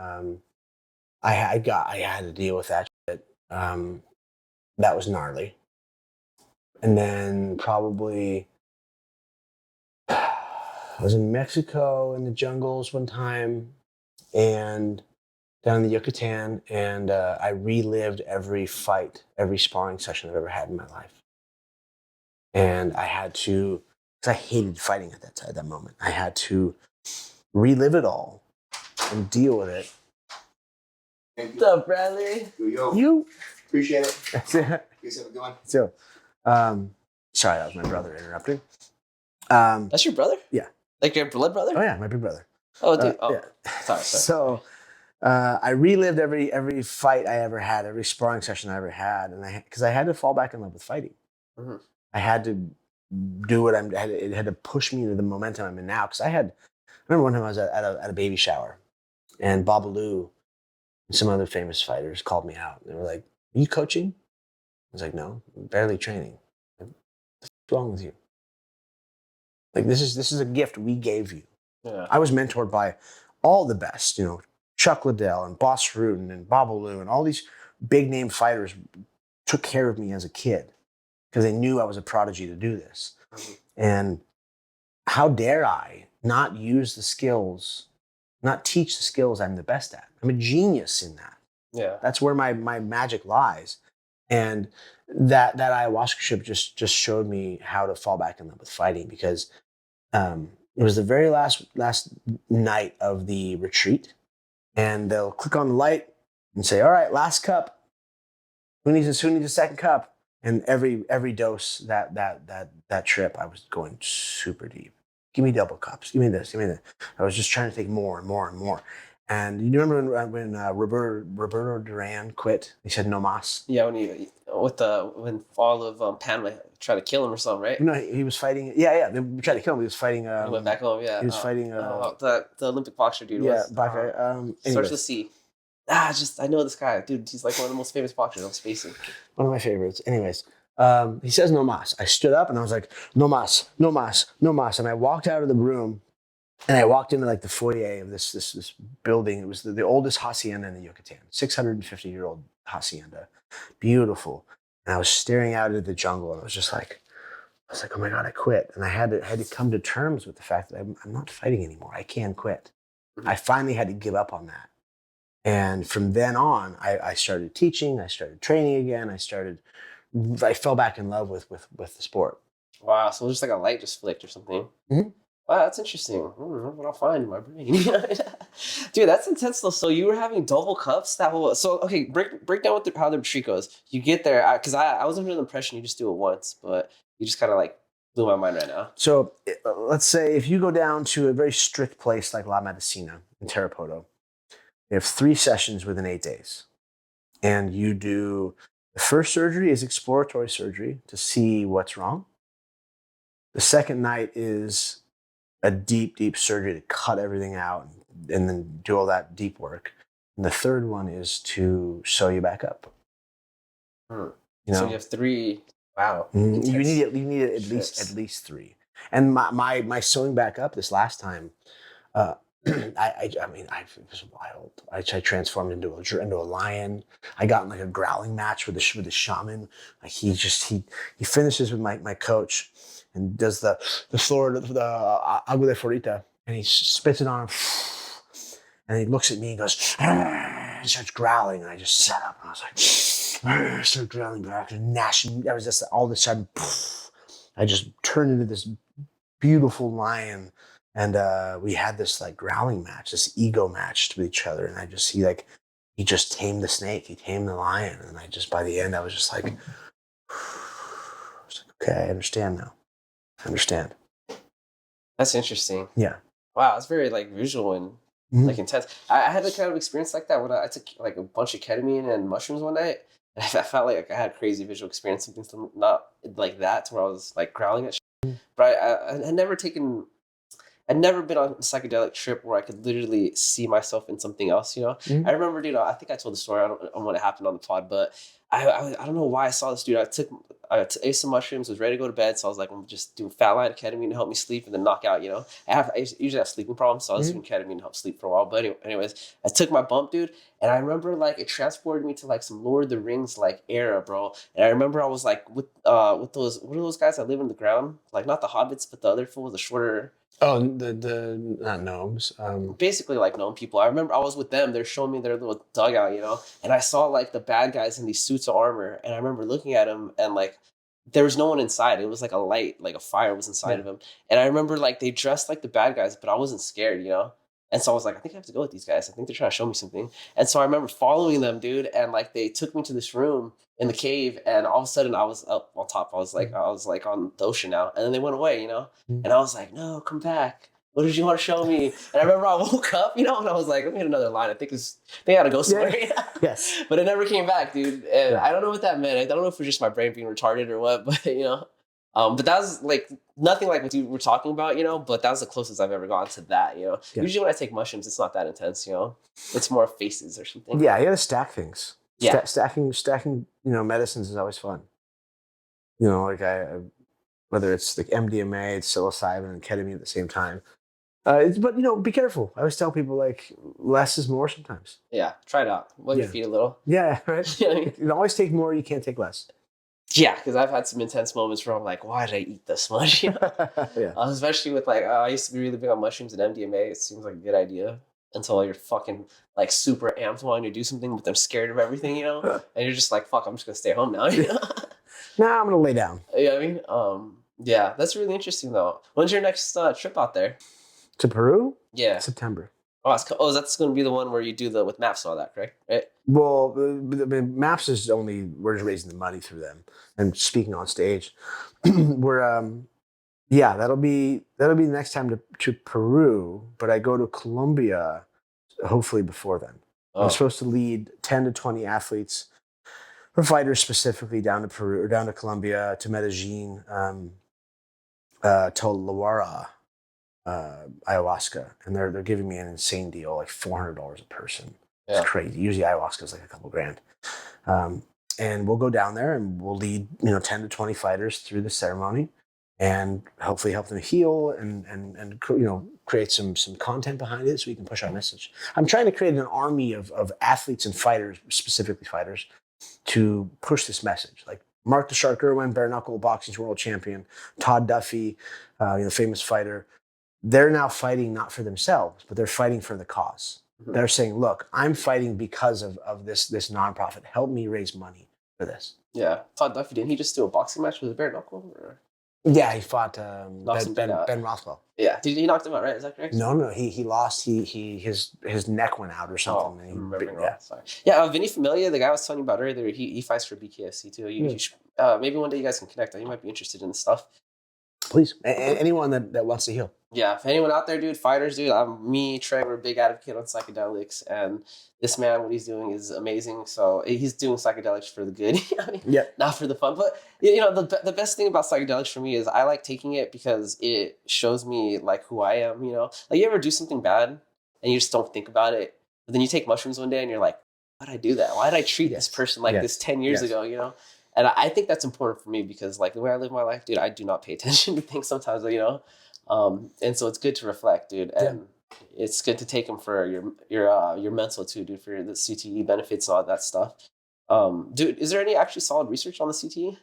I had to deal with that shit. That was gnarly. And then probably I was in Mexico in the jungles one time and down in the Yucatan, and I relived every fight, every sparring session I've ever had in my life. And I had to, because I hated fighting at that moment. I had to relive it all and deal with it. What's up, Bradley? You Appreciate it. That's it. Guys have a good one. So, sorry, that was my brother interrupting. That's your brother? Yeah. Like your blood brother? Oh yeah, my big brother. Oh, dude. Yeah. Sorry. So, I relived every fight I ever had, every sparring session I ever had, and because I had to fall back in love with fighting. Mm-hmm. I had to do what it had to push me into the momentum I'm in now. Because I remember one time I was at a baby shower, and Babalu and some other famous fighters called me out. They were like, "Are you coaching?" I was like, "No, I'm barely training." Like, what's wrong with you? Like, this is a gift we gave you. Yeah. I was mentored by all the best, Chuck Liddell and Boss Rutan and Babalu and all these big name fighters took care of me as a kid because they knew I was a prodigy to do this. Mm-hmm. And how dare I not use the skills, not teach the skills I'm the best at? I'm a genius in that. Yeah. That's where my magic lies. And that ayahuasca trip just showed me how to fall back in love with fighting, because it was the very last night of the retreat, and they'll click on the light and say, "All right, last cup. Who needs a second cup?" And every dose that trip, I was going super deep. Give me double cups. Give me this. Give me that. I was just trying to take more and more and more. And you remember when Roberto Duran quit? He said no mas. Yeah, when all of Panama tried to kill him or something, right? No, he was fighting. Yeah, they tried to kill him. He was fighting. He went back home. Yeah, he was fighting. The Olympic boxer dude. Yeah, starts with C. I know this guy, dude. He's like one of the most famous boxers. I'm spacing. One of my favorites. Anyways, he says no mas. I stood up and I was like, no mas, no mas, no mas. And I walked out of the room, and I walked into like the foyer of this building. It was the oldest hacienda in the Yucatan, 650-year-old hacienda, beautiful. And I was staring out into the jungle, and I was like, oh my God, I quit. And I had to come to terms with the fact that I'm not fighting anymore. I can quit. Mm-hmm. I finally had to give up on that. And from then on, I started teaching. I started training again. I fell back in love with the sport. Wow, so it was just like a light just flicked or something. Mm-hmm. Wow, that's interesting. I don't know what I'll find in my brain. Dude, that's intense though. So you were having double cups? Okay, break down how the retreat goes. You get there, because I was under the impression you just do it once, but you just kind of like blew my mind right now. So let's say if you go down to a very strict place like La Medicina in Tarapoto, you have 3 sessions within 8 days. And you do, the first surgery is exploratory surgery to see what's wrong. The second night is a deep, deep surgery to cut everything out and then do all that deep work. And the third one is to sew you back up. So you have 3. Wow. You need at least 3. And my sewing back up this last time, it was wild. I transformed into a lion. I got in like a growling match with the shaman. Like he finishes with my coach and does the agua de florita, and he spits it on him, and he looks at me and goes, and starts growling, and I just sat up and I was like, I started growling back and gnashing. That was just all of a sudden, I just turned into this beautiful lion And we had this like growling match, this ego match with each other. And I just see like, he just tamed the snake, he tamed the lion. And I just, by the end, I was just like, okay, I understand now. I understand. That's interesting. Yeah. Wow, it's very like visual and like intense. I had a kind of experience like that when I took like a bunch of ketamine and mushrooms one night. And I felt like I had a crazy visual experience, something not like that, to where I was like growling at shit. But I had never taken, I'd never been on a psychedelic trip where I could literally see myself in something else, you know? I remember, dude, I think I told the story, I don't know when it happened on the pod, but I don't know why I saw this dude. I ate some mushrooms, was ready to go to bed, so I was like, I'm just doing fat line of ketamine to help me sleep and then knock out, you know? I usually have sleeping problems, so I was doing ketamine to help sleep for a while. But anyways, I took my bump, dude, and I remember like it transported me to like some Lord of the Rings like era, bro. And I remember I was like with those, what are those guys that live in the ground? Like not the hobbits, but the other fools, the shorter. Oh, the not gnomes. Basically like known people. I remember I was with them. They're showing me their little dugout, you know, and I saw like the bad guys in these suits of armor, and I remember looking at them and like there was no one inside. It was like a light, like a fire was inside of them, and I remember like they dressed like the bad guys, but I wasn't scared, you know. And so I was like, I think I have to go with these guys. I think they're trying to show me something. And so I remember following them, dude, and like they took me to this room in the cave, and all of a sudden I was up on top. I was like on the ocean now, and then they went away, you know. And I was like, no, come back. What did you want to show me? And I remember I woke up, you know, and I was like, let me hit another line. I think they gotta go somewhere. Yeah. Yes. But it never came back, dude. And I don't know what that meant. I don't know if it was just my brain being retarded or what, but you know. But that was like nothing like what you were talking about, you know, but that was the closest I've ever gone to that, you know. Yeah. Usually when I take mushrooms, it's not that intense, you know. It's more faces or something. Yeah, you gotta stack things. Yeah. Stacking, you know, medicines is always fun. You know, like whether it's like MDMA, it's psilocybin, and ketamine at the same time. But you know, be careful. I always tell people like less is more sometimes. Yeah, try it out. Wet your feet a little. Yeah, right. You can always take more. You can't take less. Yeah, because I've had some intense moments where I'm like, why did I eat this much? You know? Yeah. Especially with like, I used to be really big on mushrooms and MDMA. It seems like a good idea until you're fucking like super amped wanting to do something, but they're scared of everything, you know? And you're just like, fuck, I'm just gonna stay home now. You know? Nah, I'm gonna lay down. You know what I mean? Yeah, that's really interesting though. When's your next trip out there? To Peru? Yeah. September. Oh, that's going to be the one where you do with maps and all that, correct? Right? Well, maps is only, we're just raising the money through them and speaking on stage. We're, yeah, that'll be the next time to Peru, but I go to Colombia hopefully before then. I'm supposed to lead 10 to 20 athletes or fighters specifically down to Peru or down to Colombia, to Medellin, to Luara. Ayahuasca, and they're giving me an insane deal, like $400 a person. Yeah. It's crazy. Usually ayahuasca is like a couple grand. And we'll go down there and we'll lead, 10 to 20 fighters through the ceremony and hopefully help them heal and create some content behind it so we can push our message. I'm trying to create an army of athletes and fighters, specifically fighters, to push this message. Like Mark the Shark Irwin, bare knuckle boxing's world champion, Todd Duffy, famous fighter. They're now fighting not for themselves, but they're fighting for the cause. Mm-hmm. They're saying, look, I'm fighting because of this nonprofit. Help me raise money for this. Yeah. Todd Duffy, didn't he just do a boxing match with a bare knuckle? Or? Yeah, he fought Ben Rothwell. Yeah. Did he knock him out, right? Is that correct? No, he lost. His neck went out or something. Oh, I'm remembering wrong. Sorry. Yeah, Vinny Familia, the guy I was telling you about earlier, he fights for BKFC too. You should, maybe one day you guys can connect. You might be interested in this stuff. Please. Anyone that wants to heal. Yeah, if anyone out there, dude, fighters, dude, me, Trey, we're a big advocate on psychedelics, and this man, what he's doing is amazing. So he's doing psychedelics for the good, not for the fun. But the best thing about psychedelics for me is I like taking it because it shows me like who I am. You know, like you ever do something bad and you just don't think about it, but then you take mushrooms one day and you're like, why did I do that? Why did I treat this person like this 10 years ago? You know. And I think that's important for me because, like, the way I live my life, dude, I do not pay attention to things sometimes, and so it's good to reflect, dude, and it's good to take them for your mental too, dude, for the CTE benefits and all that stuff. Dude, is there any actually solid research on the CTE?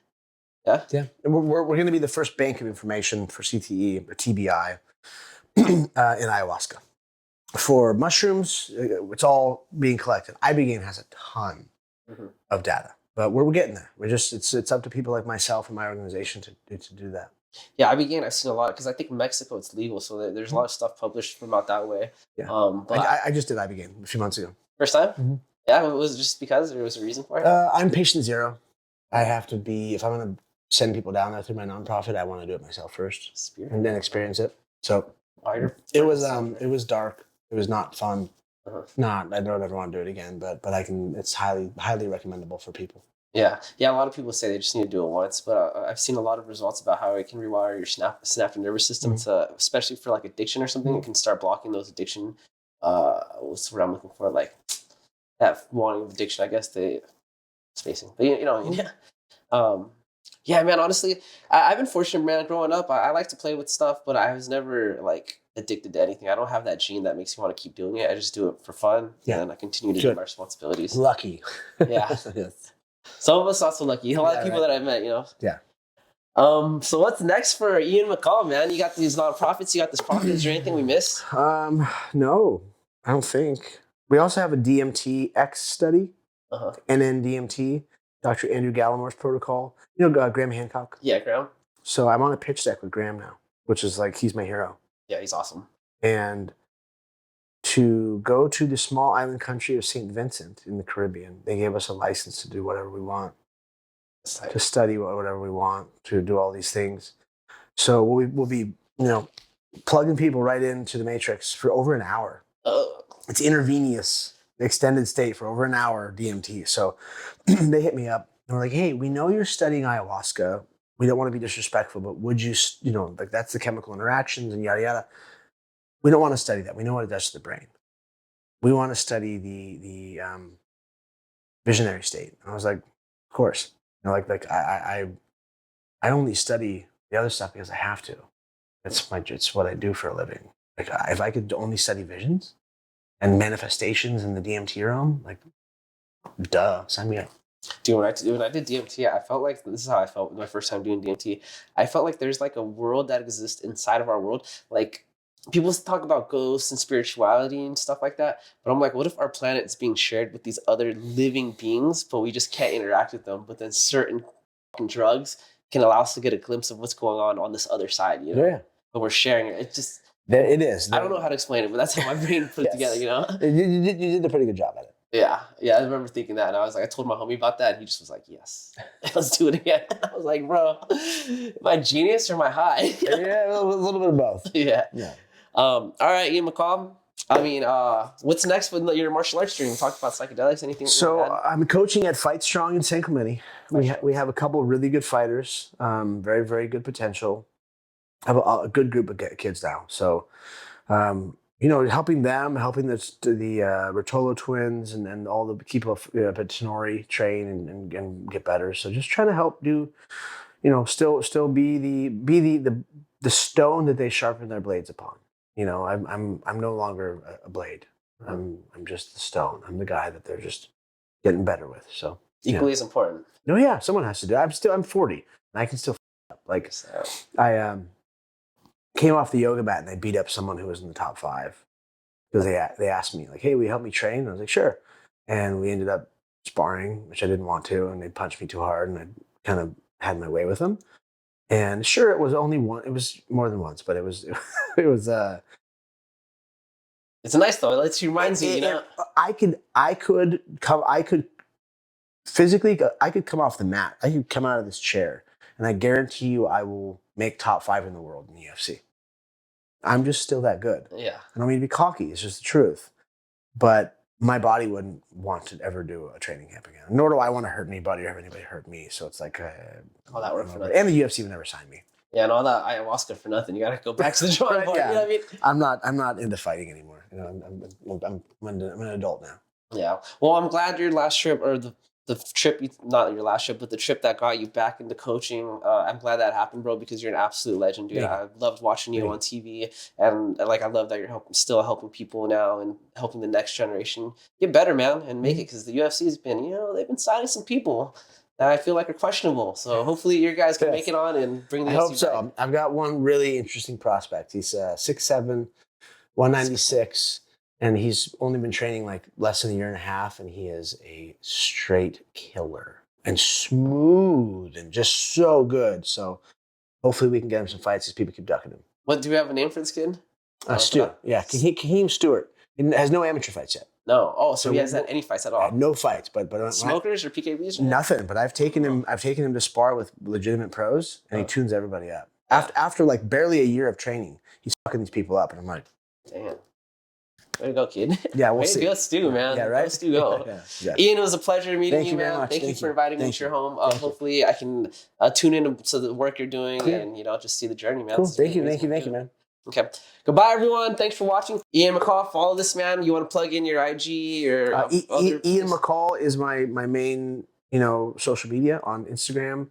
Yeah. We're going to be the first bank of information for CTE or TBI in ayahuasca. For mushrooms, it's all being collected. Ibogaine has a ton of data. But we're getting there. It's up to people like myself and my organization to do that. Yeah, I've seen a lot because I think Mexico it's legal, so there's a lot of stuff published from out that way. Yeah. But I just did Ibogaine a few months ago. first time, Mhm. yeah, it was just because there was a reason for it. I'm patient zero. I have to be, if I'm going to send people down there through my nonprofit, I want to do it myself first Spirit. and then experience it. So it was dark. It was not fun. I don't ever want to do it again, but I can, it's highly recommendable for people. Yeah, yeah. A lot of people say they just need to do it once, but I've seen a lot of results about how it can rewire your synaptic nervous system to, especially for like addiction or something, it can start blocking those addiction. What's what I'm looking for? Like that wanting of addiction. I guess they spacing, but you know, yeah. Yeah, man. Honestly, I've been fortunate, man. Growing up, I like to play with stuff, but I was never like addicted to anything. I don't have that gene that makes me want to keep doing it. I just do it for fun, and I continue to do my responsibilities. Lucky. Yeah. Yes. Some of us not so lucky. A lot of people that I've met, you know. Yeah. So what's next for Ian McCall, man? You got these nonprofits, you got this profit. Is there anything we missed? No, I don't think. We also have a DMT X study, NN-DMT, Dr. Andrew Gallimore's protocol. You know Graham Hancock? Yeah, Graham. So I'm on a pitch deck with Graham now, which is like, he's my hero. Yeah, he's awesome. And to go to the small island country of St. Vincent in the Caribbean, they gave us a license to do whatever we want, to study whatever we want, to do all these things. So we'll be, plugging people right into the matrix for over an hour. It's intravenous, extended state for over an hour DMT. So they hit me up and we're like, hey, we know you're studying ayahuasca. We don't want to be disrespectful, but would you, like that's the chemical interactions and yada, yada. We don't want to study that. We know what it does to the brain. We want to study the visionary state. And I was like, of course. I only study the other stuff because I have to. It's what I do for a living. Like if I could only study visions and manifestations in the DMT realm, like, duh, sign me up. Dude, when I did DMT, I felt like this is how I felt my first time doing DMT. I felt like there's like a world that exists inside of our world. Like people talk about ghosts and spirituality and stuff like that, but I'm like, what if our planet is being shared with these other living beings, but we just can't interact with them? But then certain drugs can allow us to get a glimpse of what's going on this other side, you know? Yeah. But we're sharing it. It just it is. I don't know how to explain it, but that's how my brain put it together, you know? You did a pretty good job at it. Yeah, I remember thinking that, and I was like, I told my homie about that, and he just was like, "Yes, let's do it again." I was like, "Bro, am I genius or am I high?" Yeah, a little bit of both. Yeah. Yeah. All right, Ian McCall. I mean, what's next with your martial arts stream? We talked about psychedelics. Anything? So I'm coaching at Fight Strong in San Clemente. We have a couple of really good fighters. Very, very good potential. I have a good group of kids now. So. Helping them, helping the Rotolo twins and all the people Patinori train and get better. So just trying to help do, still be the stone that they sharpen their blades upon. I'm no longer a blade. I'm just the stone. I'm the guy that they're just getting better with. So equally as important. No, yeah, someone has to do it. I'm 40 and I can still up. Like I came off the yoga mat and they beat up someone who was in the top 5 because they asked me like, hey, will you help me train? And I was like, sure. And we ended up sparring, which I didn't want to. And they punched me too hard and I kind of had my way with them. And sure, it was only one. It was more than once, but it was. It's nice though. It reminds you. I could physically. I could come off the mat. I could come out of this chair, and I guarantee you, I will make top 5 in the world in the UFC. I'm just still that good. Yeah. I don't mean to be cocky. It's just the truth. But my body wouldn't want to ever do a training camp again. Nor do I want to hurt anybody or have anybody hurt me. So it's like all that work for nothing. And the UFC would never sign me. Yeah, and all that ayahuasca for nothing. You got to go back to the drawing board. Yeah. You know what I mean? I'm not into fighting anymore. I'm an adult now. Yeah. Well, I'm glad your last trip or the trip, not your last trip, but the trip that got you back into coaching. I'm glad that happened, bro, because you're an absolute legend, dude. Yeah. I loved watching you on TV, and like I love that you're still helping people now and helping the next generation get better, man, and make it. Because the UFC has been, they've been signing some people that I feel like are questionable. So hopefully your guys can make it on and bring the UFC I hope so. back. I've got one really interesting prospect. He's 6'7", 196. And he's only been training like less than a year and a half, and he is a straight killer and smooth and just so good. So hopefully we can get him some fights as people keep ducking him. What, do we have a name for this kid? Stu. Yeah, Kaheem Stewart. He has no amateur fights yet. No. Oh, so he hasn't any fights at all. No fights, but Smokers or PKBs? Or nothing. But I've taken him to spar with legitimate pros, and he tunes everybody up. After like barely a year of training, he's fucking these people up, and I'm like, damn. Way to go, kid. Yeah, we'll see. Go Stu, man. Yeah, right. Go Stu, go. Yeah. Ian, it was a pleasure meeting you, very man. much. Thank you for inviting me to your home. Thank hopefully, I can tune in to the work you're doing and just see the journey, man. Cool. Thank you, man. Okay. Goodbye, everyone. Thanks for watching. Ian McCall, follow this man. You want to plug in your IG or Ian McCall is my main social media on Instagram.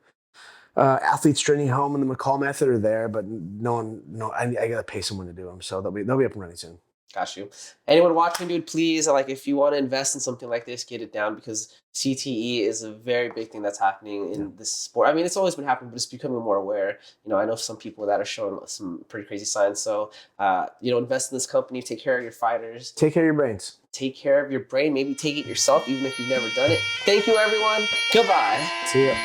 Athletes Training Home and the McCall Method are there, but I gotta pay someone to do them, so they'll be up and running soon. Got you. Anyone watching, dude, please, if you want to invest in something like this, get it down, because CTE is a very big thing that's happening in this sport. I mean, it's always been happening, but it's becoming more aware. I know some people that are showing some pretty crazy signs. So, invest in this company, take care of your fighters. Take care of your brains. Take care of your brain. Maybe take it yourself, even if you've never done it. Thank you, everyone. Goodbye. See ya.